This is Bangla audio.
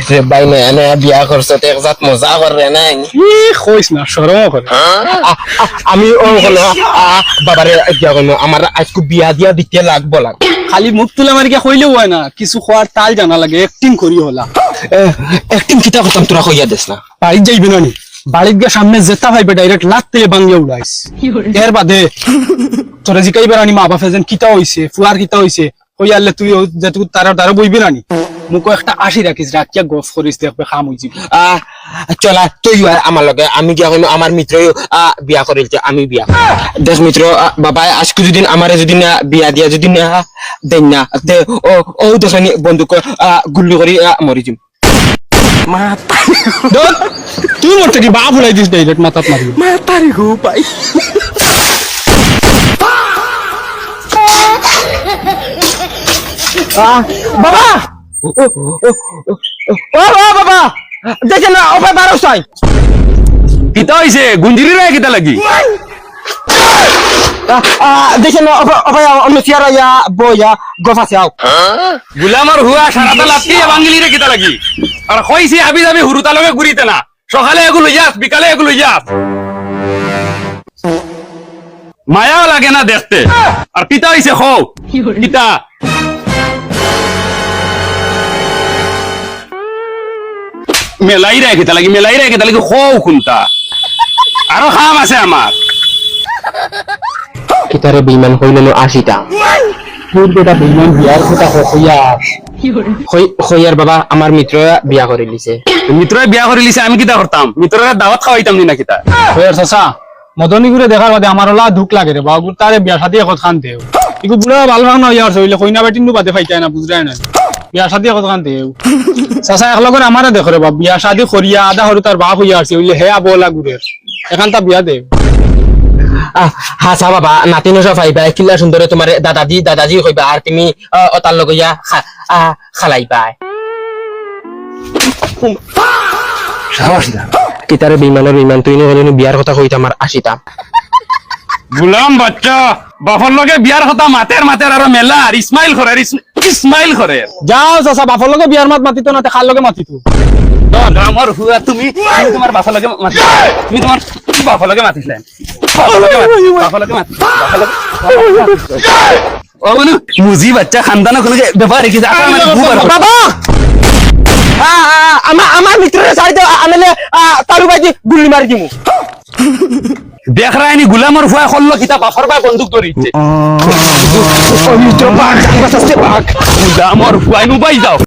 বাপরে ভাই না বিয়া করছো তো একজাত মজা করে নাই কইস না শরম করে আমি ও হলো বাবারে বিয়া করবো আমার আজকে বিয়া দিয়া দিতে লাগবো খালি মুখ তুলে মারি কইলেও হয় না কিছু খোয়ার তাল জানা লাগে অ্যাক্টিং করি হলা একদিন কিতা করতাম তোরা কইয়া দেস না বাড়ির যাইবি না নি বাড়ির গিয়ে সামনে যেতা ভাইবে ডাইরেক্ট লাত থেকে ভাঙিয়ে উড়াইস এর বাদে তোরা জিকাইবার আনি মা বাপে যেন কিতা হইছে ফুয়ার কিতা হইছে ওই আল্লে তুই যেটুকু তারা বইবি না নি মুখো একটা আশি রাখিস রাখিয়া গফ করিস দেখবে খাম হয়ে যাবি চলা তুই আমার লগে আমি গিয়া কইনো আমার মিত্র বিয়া করিলছে আমি বিয়া দেখ মিত্র বাবা আজকে যদি আমারে যদি না বিয়া দিয়া যদি না দেন না তে ও দেখনি বন্দুক গুল্লি করি মরি যাম তুই মরতে কি বাপ ফুলাই দিস ডাইরেক্ট মাথাত মারি মাতারি গো পাই বাবা ও বাবা দেখেন না ওপরে বারো চাই কিতা হইছে গুঞ্জিরি রে কিতা লাগি দেখেন না ওপরে অন্য চেয়ার ইয়া বইয়া গফা চাও গুলামর হুয়া সারাটা লাতি বাঙ্গিলি রে কিতা লাগি আর কইছি আবি যাবি হুরুতা লগে ঘুরিতে না সকালে এগুলো যাস বিকালে এগুলো যাস মায়া লাগে না দেখতে আর কিতা হইছে খো কিতা মেলাই রে কিতা লাগি খো খুনতা আরো খাম আছে আমার কিতারে বিমান কইলেন 80টা তোর বেটা বেইমান বিয়ার কথা হইয়ার বাবা আমার মিত্র বিয়া করে লিছে মিত্রই বিয়া করে লিছে আমি কিতা করতাম মিত্রের দাওয়াত খাওয়াইতাম নি না কিতা হইয়ার চাচা মদনীগুরে দেখার বাদে আমার ওলা দুঃখ লাগে রে বাবু তারে বিয়া শাদি এখন খান দেও ইকু বুড়া ভালো না হইয়ার হইলে কইনা বেটিন নু বাদে ফাইতাই না বুঝরাই না বিয়া শাদি এখন খান দেও চাচা এক লগর আমারে দেখরে বাপ বিয়া শাদি করিয়া আদা হরু তার বাপ হইয়া আছে হইলে হে আবলা গুরের এখান তা বিয়া দেও হাসা বাবা নাতিনো সব আইবা কিল্লা সুন্দরে তোমার দাদাজি কইবা আর তুমি অতার লগইয়া খালাইবা কিতারে বিমান তুই নে বিয়ার কথা কইতা আমার 80টা গুলাম বাচ্চা বাফর লগে বিয়ার কথা মাতের আর মেলা আর ইসমাইল করে যাও চাচা বাপর লগে বিয়ার মাত মাতিত না খার লগে মাতিত আমার হুয়া তুমি তোমার বাপর লগে তুমি তোমার বাপর লগে মাতিছিলেন মুজি বাচ্চা খানদানা কোনো ব্যাপার কি বাবা আমার মিত্রের সাইডে আনলে তারু বাইজি গুলি মারি দিমু দেখ রায়নি গুলামর ফুয়া খল্ল কিতা বাফর বা বন্দুক ধরিছে গুলামর ফুয়া নু বাই যাও